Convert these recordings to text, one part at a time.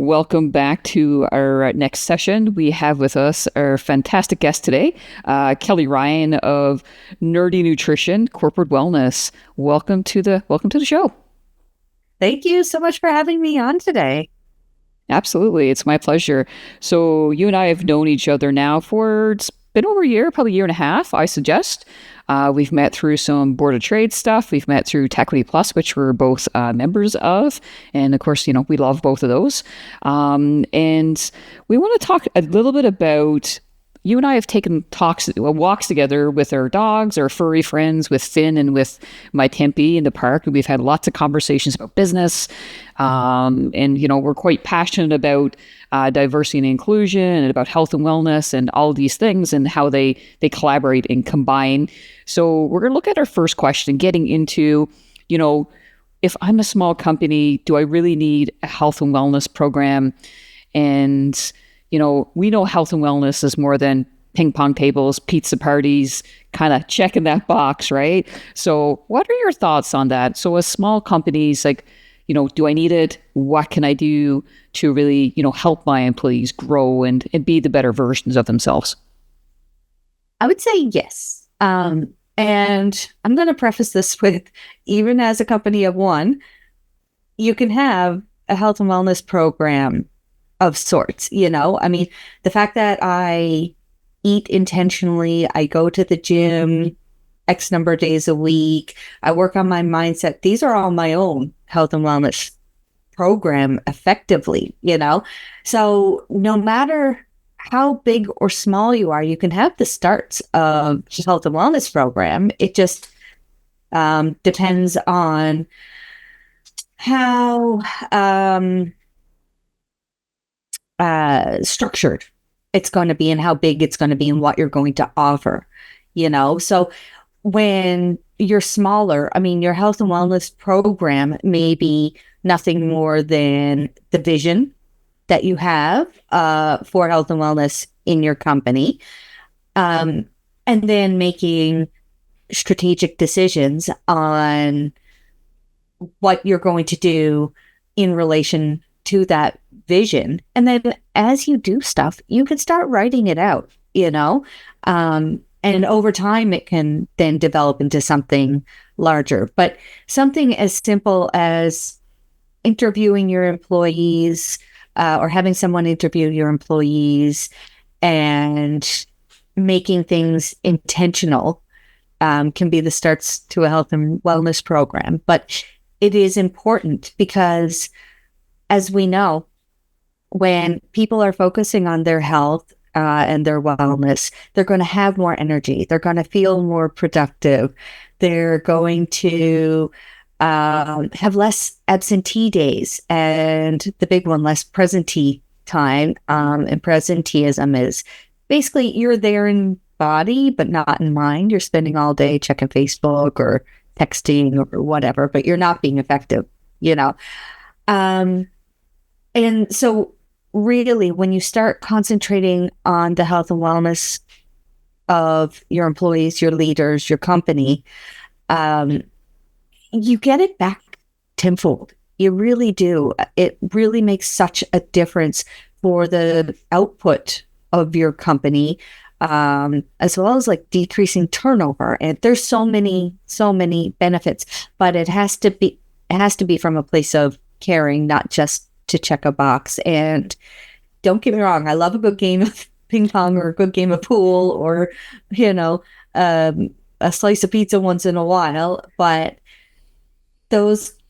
Welcome back to our next session. We have with us our fantastic guest today, Kelly Ryan of Nerdy Nutrition Corporate Wellness. Welcome to the show. Thank you so much for having me on today. Absolutely. It's my pleasure. So you and I have known each other now for, it's been over a year, probably a year and a half, I suggest. We've met through some Board of Trade stuff. We've met through Techquity Plus, which we're both members of. And of course, we love both of those. And we want to talk a little bit about, you and I have taken walks together with our dogs, our furry friends, with Finn and with my Tempe in the park. And we've had lots of conversations about business. And, we're quite passionate about diversity and inclusion and about health and wellness and all these things and how they collaborate and combine. So we're going to look at our first question, getting into, if I'm a small company, do I really need a health and wellness program? And we know health and wellness is more than ping pong tables, pizza parties, kind of checking that box, right? So what are your thoughts on that? So as small companies, do I need it? What can I do to really, help my employees grow and be the better versions of themselves? I would say yes. And I'm going to preface this with, even as a company of one, you can have a health and wellness program of sorts, the fact that I eat intentionally, I go to the gym X number of days a week, I work on my mindset. These are all my own health and wellness program effectively, So no matter how big or small you are, you can have the starts of health and wellness program. It just depends on how structured it's going to be and how big it's going to be and what you're going to offer, So when you're smaller, your health and wellness program may be nothing more than the vision that you have for health and wellness in your company, and then making strategic decisions on what you're going to do in relation to that vision. And then as you do stuff, you can start writing it out, and over time it can then develop into something larger. But something as simple as interviewing your employees or having someone interview your employees and making things intentional can be the starts to a health and wellness program. But it is important because, as we know, when people are focusing on their health and their wellness, they're going to have more energy. They're going to feel more productive. They're going to have less absentee days, and the big one, less presentee time. And presenteeism is basically you're there in body, but not in mind. You're spending all day checking Facebook or texting or whatever, but you're not being effective, And so really, when you start concentrating on the health and wellness of your employees, your leaders, your company, you get it back tenfold. You really do. It really makes such a difference for the output of your company, as well as decreasing turnover. And there's so many benefits, but it has to be from a place of caring, not just to check a box. And don't get me wrong, I love a good game of ping pong or a good game of pool or, a slice of pizza once in a while, but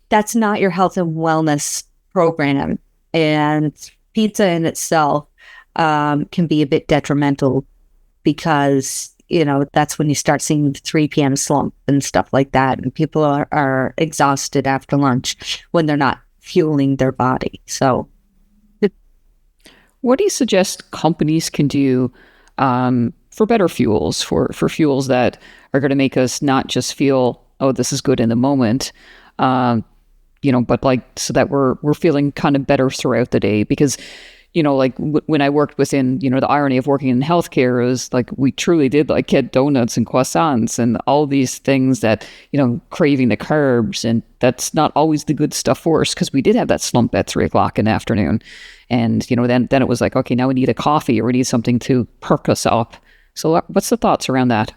that's not your health and wellness program. And pizza in itself can be a bit detrimental because, that's when you start seeing the 3 p.m. slump and stuff like that. And people are exhausted after lunch when they're not fueling their body. So what do you suggest companies can do for better fuels, for fuels that are going to make us not just feel, oh, this is good in the moment, but so that we're feeling kind of better throughout the day? Because, like when I worked within, the irony of working in healthcare is like we truly did like get donuts and croissants and all these things that, craving the carbs. And that's not always the good stuff for us, because we did have that slump at 3 o'clock in the afternoon. And, then it was like, okay, now we need a coffee or we need something to perk us up. So what's the thoughts around that?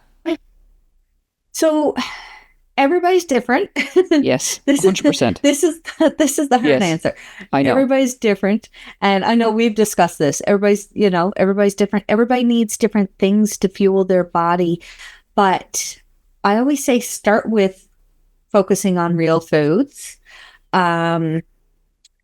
So everybody's different. Yes, 100%. This is the hard answer. I know. Everybody's different. And I know we've discussed this. Everybody's different. Everybody needs different things to fuel their body. But I always say start with focusing on real foods.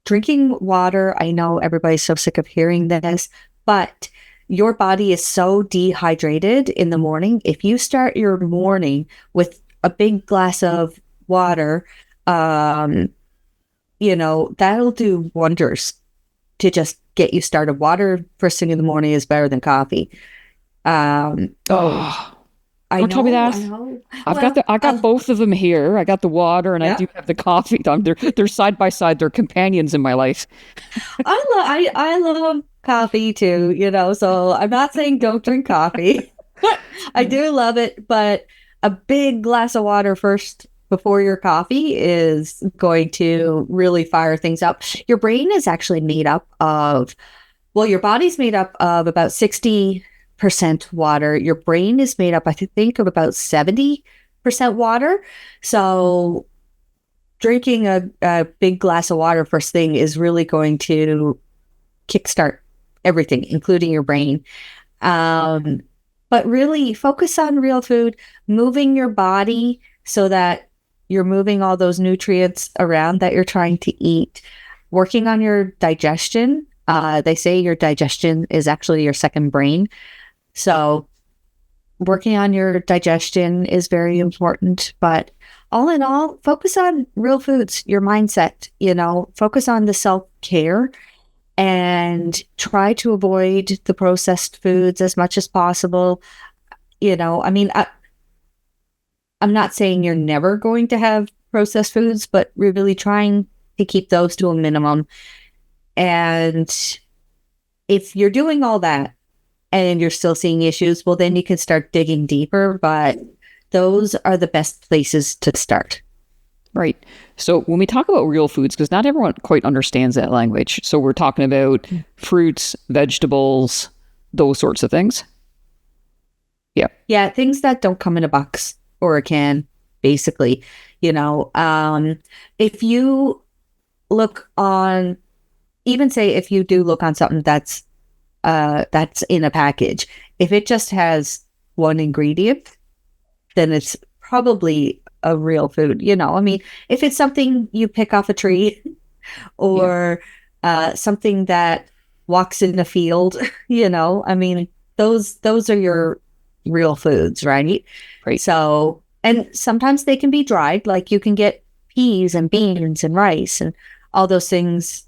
Drinking water. I know everybody's so sick of hearing this, but your body is so dehydrated in the morning. If you start your morning with a big glass of water, that'll do wonders to just get you started. Water first thing in the morning is better than coffee. Don't tell me that. I got both of them here. I got the water and I do have the coffee. They're side by side. They're companions in my life. I love coffee too, so I'm not saying don't drink coffee. I do love it, but a big glass of water first before your coffee is going to really fire things up. Your brain is actually made up of, your body's made up of about 60% water. Your brain is made up, I think, of about 70% water. So drinking a big glass of water first thing is really going to kickstart everything, including your brain. But really focus on real food, moving your body so that you're moving all those nutrients around that you're trying to eat, working on your digestion. They say your digestion is actually your second brain. So working on your digestion is very important, but all in all, focus on real foods, your mindset, focus on the self-care and try to avoid the processed foods as much as possible. I'm not saying you're never going to have processed foods, but we're really trying to keep those to a minimum. And if you're doing all that and you're still seeing issues, well, then you can start digging deeper, but those are the best places to start. Right. So when we talk about real foods, because not everyone quite understands that language. So we're talking about fruits, vegetables, those sorts of things. Yeah. Yeah. Things that don't come in a box or a can, basically. If you look on, even say if you do look on something that's in a package, if it just has one ingredient, then it's probably a real food. If it's something you pick off a tree or something that walks in a field, those are your real foods, right? Right. So, and sometimes they can be dried, like you can get peas and beans and rice and all those things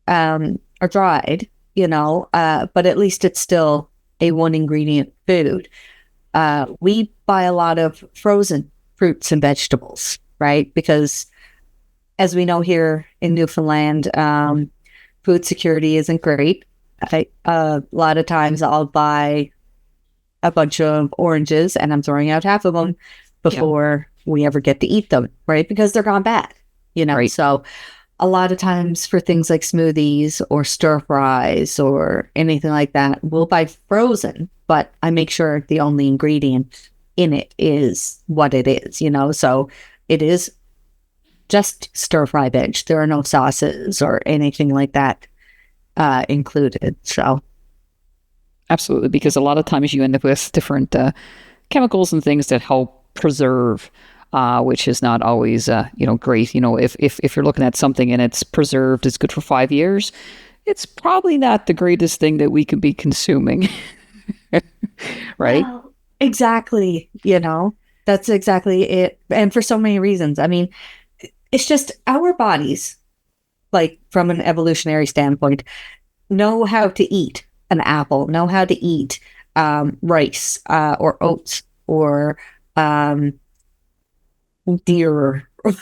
are dried, but at least it's still a one ingredient food. We buy a lot of frozen fruits and vegetables, right? Because as we know here in Newfoundland, food security isn't great. A lot of times I'll buy a bunch of oranges and I'm throwing out half of them before we ever get to eat them, right? Because they're gone bad, Right. So a lot of times for things like smoothies or stir fries or anything like that, we'll buy frozen, but I make sure the only ingredient in it is what it is, so it is just stir fry veg. There are no sauces or anything like that included. So absolutely, because a lot of times you end up with different chemicals and things that help preserve, which is not always great. If you're looking at something and it's preserved, it's good for 5 years, it's probably not the greatest thing that we could be consuming. Right? Well, exactly. That's exactly it. And for so many reasons. It's just our bodies, like from an evolutionary standpoint, know how to eat an apple, know how to eat rice or oats or deer or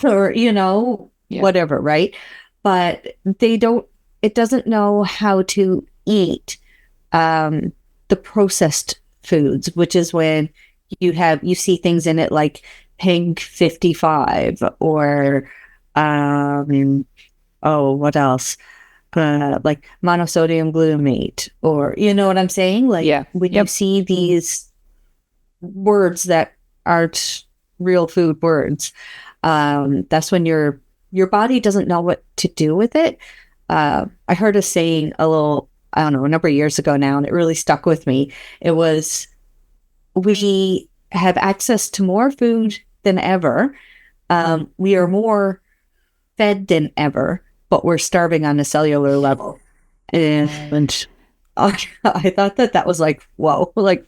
whatever, right? But they don't it doesn't know how to eat the processed foods, which is when you see things in it like pink 55 or what else? Like monosodium glutamate, or you know what I'm saying? Like when you see these words that aren't real food words, that's when your body doesn't know what to do with it. I heard a saying a number of years ago now, and it really stuck with me. It was, we have access to more food than ever. We are more fed than ever, but we're starving on a cellular level. And I thought that was like, whoa, like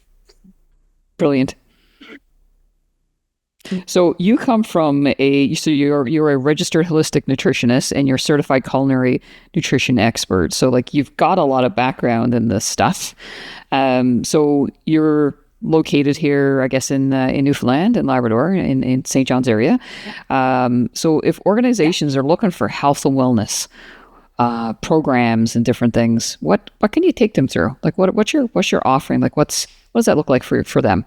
brilliant. So you come from you're a registered holistic nutritionist and you're certified culinary nutrition expert. So like you've got a lot of background in this stuff. So you're located here, I guess, in Newfoundland and Labrador, in St. John's area. So if organizations are looking for health and wellness programs and different things, what can you take them through? Like what's your offering? Like what does that look like for them?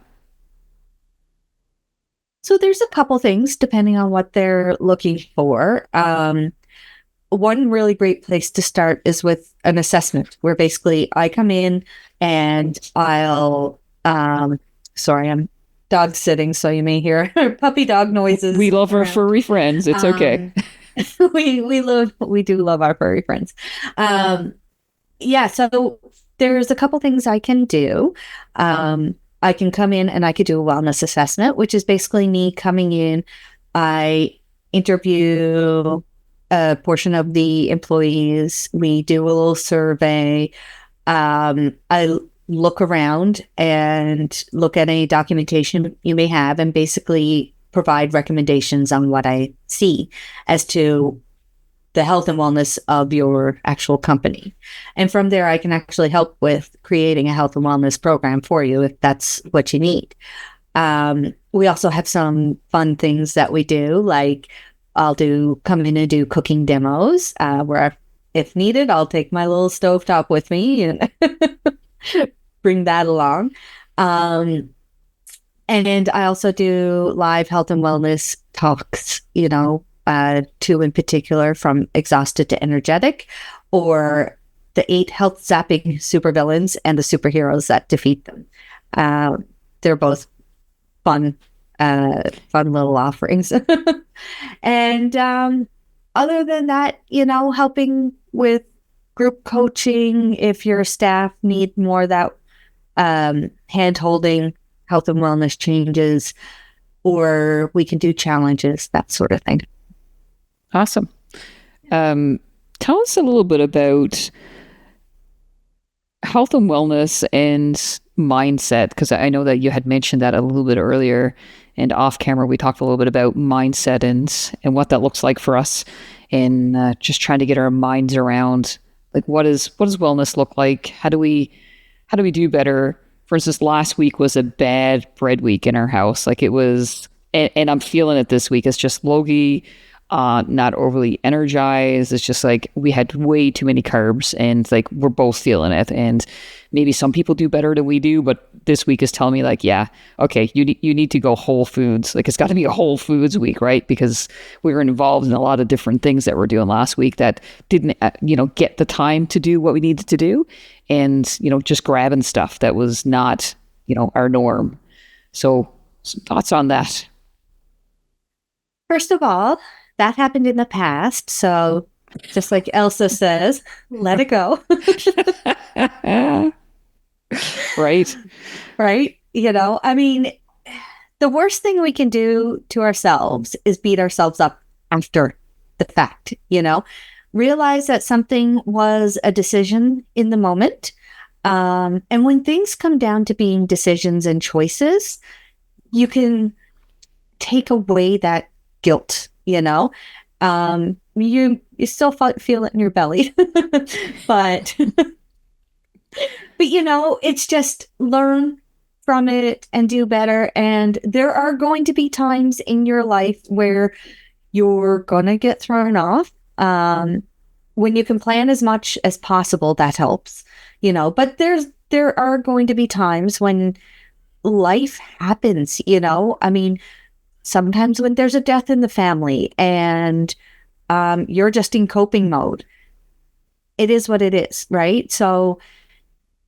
So there's a couple things depending on what they're looking for. One really great place to start is with an assessment, where basically I come in and I'll, sorry, I'm dog sitting, so you may hear puppy dog noises. We love our furry friends. It's okay. we do love our furry friends. So there's a couple things I can do. I can come in and I could do a wellness assessment, which is basically me coming in. I interview a portion of the employees. We do a little survey. I look around and look at any documentation you may have and basically provide recommendations on what I see as to the health and wellness of your actual company. And from there, I can actually help with creating a health and wellness program for you if that's what you need. We also have some fun things that we do, like I'll come in and do cooking demos, where if needed, I'll take my little stovetop with me and bring that along. And I also do live health and wellness talks, two in particular, from exhausted to energetic, or the 8 health zapping supervillains and the superheroes that defeat them. They're both fun little offerings. And other than that, helping with group coaching, if your staff need more of that hand-holding, health and wellness changes, or we can do challenges, that sort of thing. Awesome. Tell us a little bit about health and wellness and mindset, because I know that you had mentioned that a little bit earlier, and off camera we talked a little bit about mindset and what that looks like for us, and just trying to get our minds around like what does wellness look like? How do we do better? For instance, last week was a bad bread week in our house. Like it was, and I'm feeling it this week. It's just logy, not overly energized. It's just like we had way too many carbs, and like we're both feeling it. And maybe some people do better than we do, but this week is telling me like, yeah, okay, you need to go whole foods. Like it's got to be a whole foods week, right? Because we were involved in a lot of different things that we're doing last week that didn't, get the time to do what we needed to do, and just grabbing stuff that was not, our norm. So, some thoughts on that? First of all, that happened in the past. So just like Elsa says, let it go. Right. Right. The worst thing we can do to ourselves is beat ourselves up after the fact, realize that something was a decision in the moment. And when things come down to being decisions and choices, you can take away that guilt, you still feel it in your belly, but it's just learn from it and do better. And there are going to be times in your life where you're going to get thrown off. when you can plan as much as possible, that helps, but there are going to be times when life happens, I mean, sometimes when there's a death in the family and you're just in coping mode, it is what it is, right? So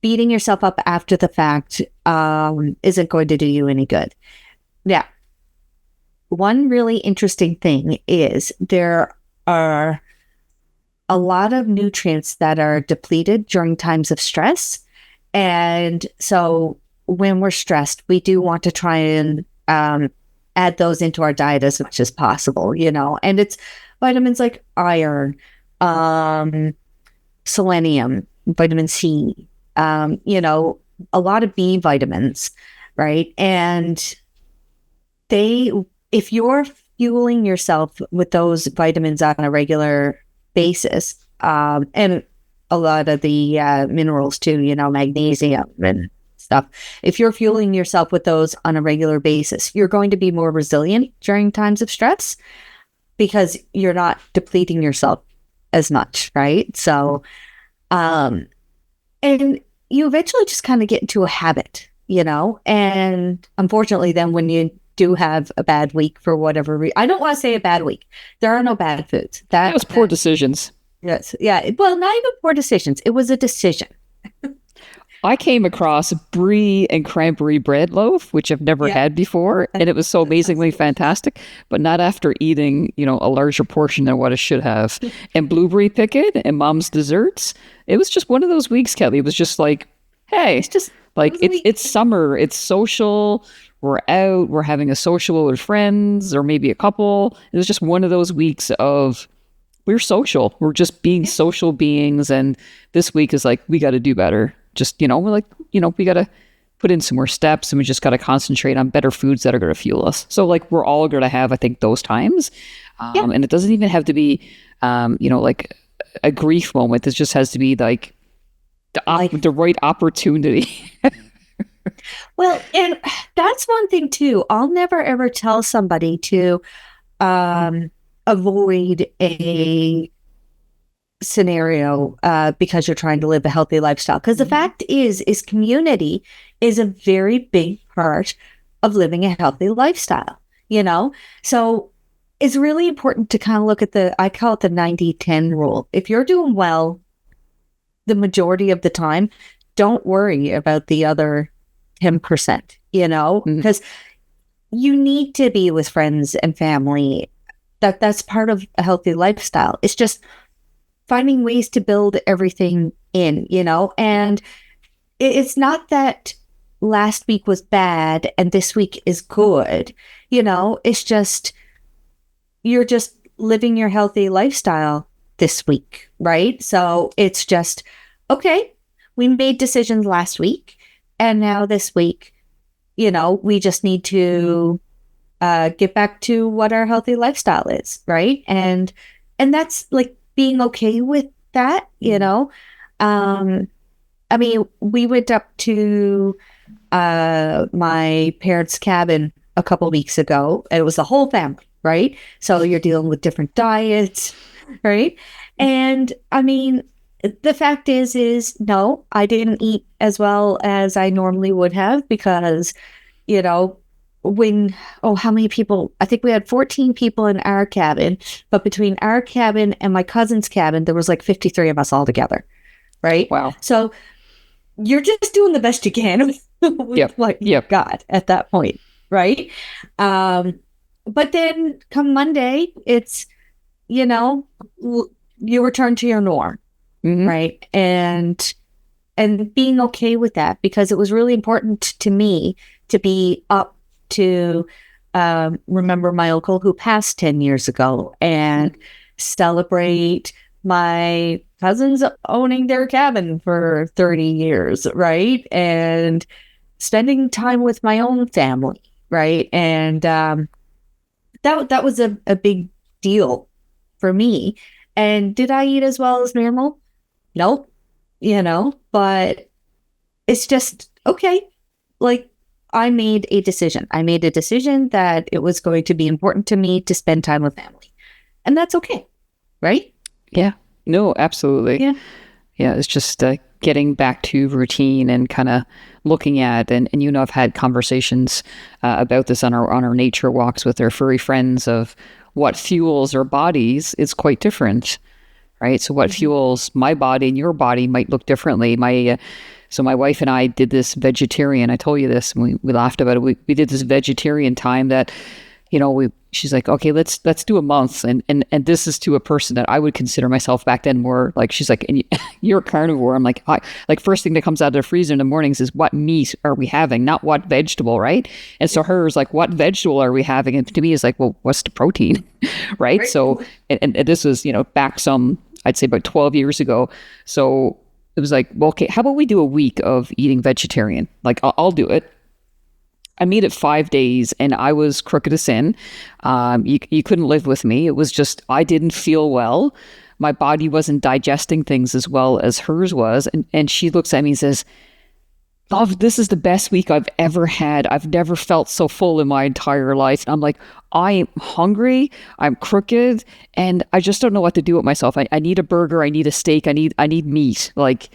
beating yourself up after the fact isn't going to do you any good. Now, one really interesting thing is there are a lot of nutrients that are depleted during times of stress. And so when we're stressed, we do want to try and add those into our diet as much as possible, and it's vitamins like iron, selenium, vitamin C, a lot of B vitamins, right? And if you're fueling yourself with those vitamins on a regular basis, and a lot of the minerals too, magnesium and stuff. If you're fueling yourself with those on a regular basis, you're going to be more resilient during times of stress because you're not depleting yourself as much, right? So, and you eventually just kind of get into a habit, and unfortunately then when you do have a bad week for whatever reason, I don't want to say a bad week. There are no bad foods. That was poor decisions. Yes. Yeah. Well, not even poor decisions. It was a decision. I came across brie and cranberry bread loaf, which I've never had before, and it was so amazingly fantastic, but not after eating, a larger portion than what I should have. And blueberry picket and mom's desserts. It was just one of those weeks, Kelly. It was just like, hey, it's just like it's summer, it's social. We're out, we're having a social with friends or maybe a couple. It was just one of those weeks of we're social. We're just being social beings. And this week is like, we got to do better. Just, we're like, we got to put in some more steps and we just got to concentrate on better foods that are going to fuel us. So like we're all going to have, I think, those times. And it doesn't even have to be, like a grief moment. It just has to be like the right opportunity. Well, and that's one thing too. I'll never ever tell somebody to avoid a scenario because you're trying to live a healthy lifestyle. Because the fact is community is a very big part of living a healthy lifestyle, So it's really important to kind of look at I call it the 90-10 rule. If you're doing well the majority of the time, don't worry about the other 10%, because you need to be with friends and family. That's part of a healthy lifestyle. It's just finding ways to build everything in, and it's not that last week was bad and this week is good, it's just, you're just living your healthy lifestyle this week, right? So it's just, okay, we made decisions last week and now this week, we just need to get back to what our healthy lifestyle is, right? And that's like being okay with that, I mean, we went up to my parents' cabin a couple weeks ago. And it was the whole family, right? So you're dealing with different diets, right? And I mean, the fact is no, I didn't eat as well as I normally would have because, how many people? I think we had 14 people in our cabin, but between our cabin and my cousin's cabin, there was like 53 of us all together, right? Wow. So you're just doing the best you can with what you've got at that point, right? But then come Monday, it's, you return to your norm, right? And being okay with that, because it was really important to me to be up to remember my uncle who passed 10 years ago and celebrate my cousins owning their cabin for 30 years, right? And spending time with my own family, right? And that was a big deal for me. And did I eat as well as normal? Nope. But it's just, okay, like, I made a decision. I made a decision that it was going to be important to me to spend time with family. And that's okay, right? Yeah. No, absolutely. Yeah. Yeah, it's just getting back to routine and kind of looking at, and I've had conversations about this on our nature walks with our furry friends of what fuels our bodies is quite different, right? So what fuels my body and your body might look differently. So my wife and I did this vegetarian. I told you this, and we laughed about it. We did this vegetarian time that, she's like, okay, let's do a month, and this is to a person that I would consider myself back then more like. She's like, and you're a carnivore. I'm like, like first thing that comes out of the freezer in the mornings is what meat are we having, not what vegetable, right? And so hers like, what vegetable are we having? And to me, is like, well, what's the protein, right? So, and this was back I'd say about 12 years ago. So it was like, well, okay, how about we do a week of eating vegetarian? Like, I'll do it. I made it 5 days and I was crooked as sin. You couldn't live with me. It was just, I didn't feel well. My body wasn't digesting things as well as hers was. And she looks at me and says, "Love, this is the best week I've ever had. I've never felt so full in my entire life." And I'm like, I'm hungry, I'm crooked, and I just don't know what to do with myself. I need a burger, I need a steak, I need meat. Like,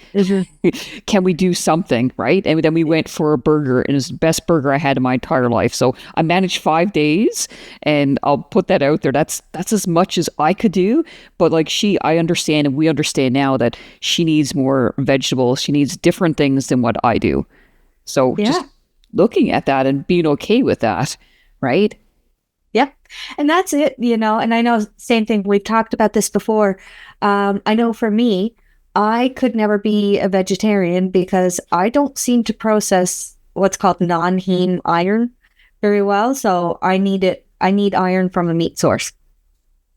can we do something, right? And then we went for a burger, and it was the best burger I had in my entire life. So I managed 5 days, and I'll put that out there. That's as much as I could do. But like I understand, and we understand now that she needs more vegetables. She needs different things than what I do. So just looking at that and being okay with that, right? Yep. And that's it, and I know same thing. We've talked about this before. I know for me, I could never be a vegetarian because I don't seem to process what's called non-heme iron very well. So I need iron from a meat source.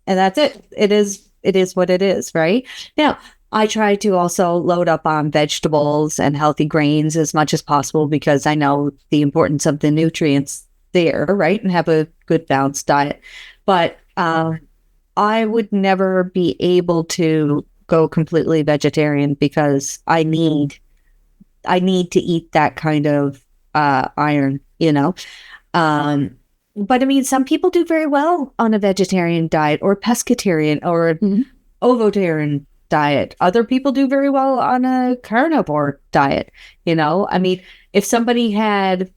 And that's it. It is what it is, right? Now, I try to also load up on vegetables and healthy grains as much as possible because I know the importance of the nutrients there, right? And have a good balanced diet. But I would never be able to go completely vegetarian because I need to eat that kind of iron, but I mean, some people do very well on a vegetarian diet or pescatarian or ovotarian diet. Other people do very well on a carnivore diet. I mean, if somebody had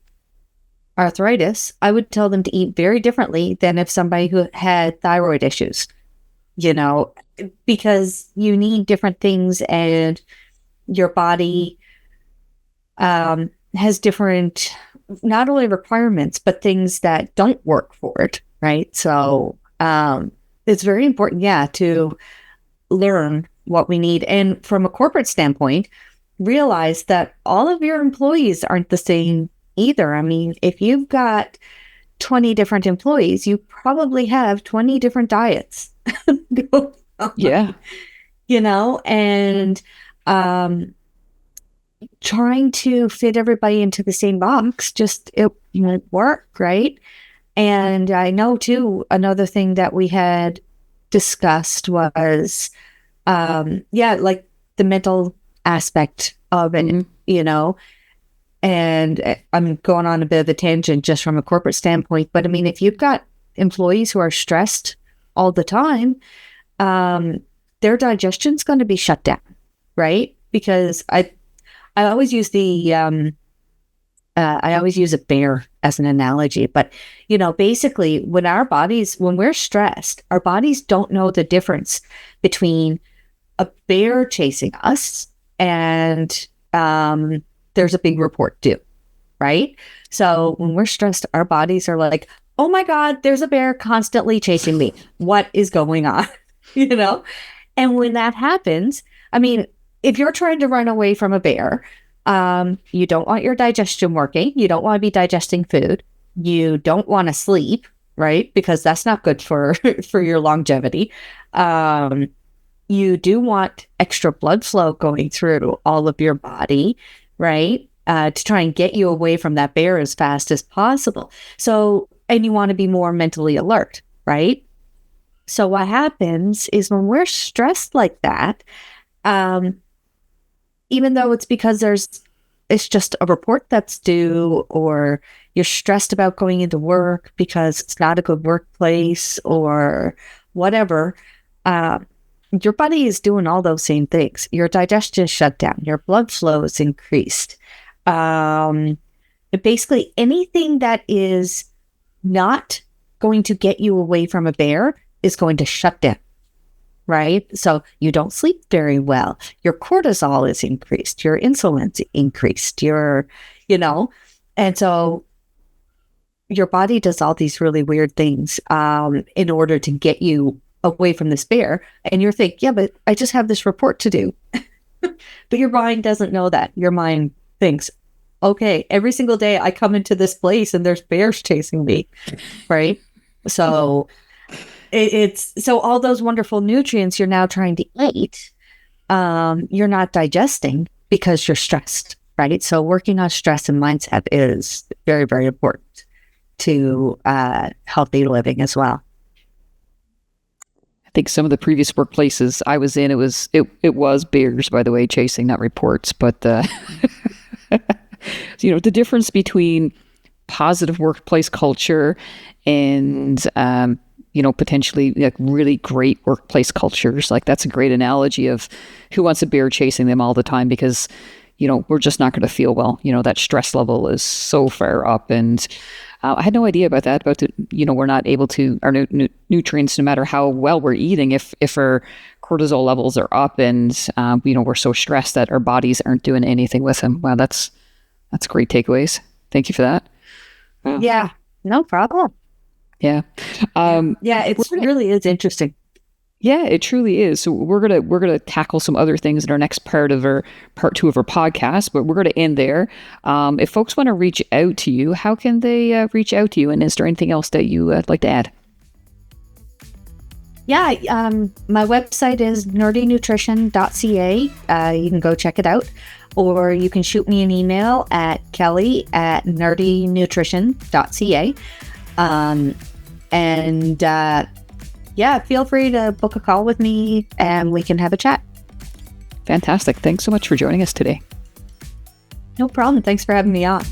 arthritis, I would tell them to eat very differently than if somebody who had thyroid issues, because you need different things and your body has different, not only requirements, but things that don't work for it, right? So it's very important, to learn what we need. And from a corporate standpoint, realize that all of your employees aren't the same either. I mean, if you've got 20 different employees, you probably have 20 different diets. Yeah. And trying to fit everybody into the same box, it won't work, right? And I know too, another thing that we had discussed was, like the mental aspect of it, and I'm going on a bit of a tangent just from a corporate standpoint, but I mean, if you've got employees who are stressed all the time, their digestion's going to be shut down, right? Because I always use I always use a bear as an analogy, but basically when we're stressed, our bodies don't know the difference between a bear chasing us and there's a big report due, right? So when we're stressed, our bodies are like, oh my God, there's a bear constantly chasing me. What is going on? And when that happens, I mean, if you're trying to run away from a bear, you don't want your digestion working. You don't want to be digesting food. You don't want to sleep, right? Because that's not good for your longevity. You do want extra blood flow going through all of your body, right? To try and get you away from that bear as fast as possible. So, and you want to be more mentally alert, right? So what happens is when we're stressed like that, even though it's because it's just a report that's due, or you're stressed about going into work because it's not a good workplace or whatever, your body is doing all those same things. Your digestion is shut down. Your blood flow is increased. Basically, anything that is not going to get you away from a bear is going to shut down, right? So you don't sleep very well. Your cortisol is increased. Your insulin's increased. And so your body does all these really weird things in order to get you away from this bear. And you're thinking, yeah, but I just have this report to do. But your mind doesn't know that. Your mind thinks, okay, every single day I come into this place and there's bears chasing me, right? So so all those wonderful nutrients you're now trying to eat, you're not digesting because you're stressed, right? So working on stress and mindset is very, very important to healthy living as well. I think some of the previous workplaces I was in, it was bears, by the way, chasing, not reports. But the difference between positive workplace culture and potentially like really great workplace cultures, like that's a great analogy of who wants a bear chasing them all the time, because we're just not going to feel well. That stress level is so far up, and I had no idea about that. We're not able to, our nutrients, no matter how well we're eating, if our cortisol levels are up and, we're so stressed that our bodies aren't doing anything with them. Wow, that's great takeaways. Thank you for that. Wow. Yeah, no problem. Yeah. It really is interesting. Yeah, it truly is. So we're gonna tackle some other things in our next part 2 of our podcast, but we're gonna end there. If folks want to reach out to you, how can they reach out to you? And is there anything else that you would like to add? Yeah, my website is nerdynutrition.ca. You can go check it out, or you can shoot me an email at kelly@nerdynutrition.ca. Feel free to book a call with me and we can have a chat. Fantastic. Thanks so much for joining us today. No problem. Thanks for having me on.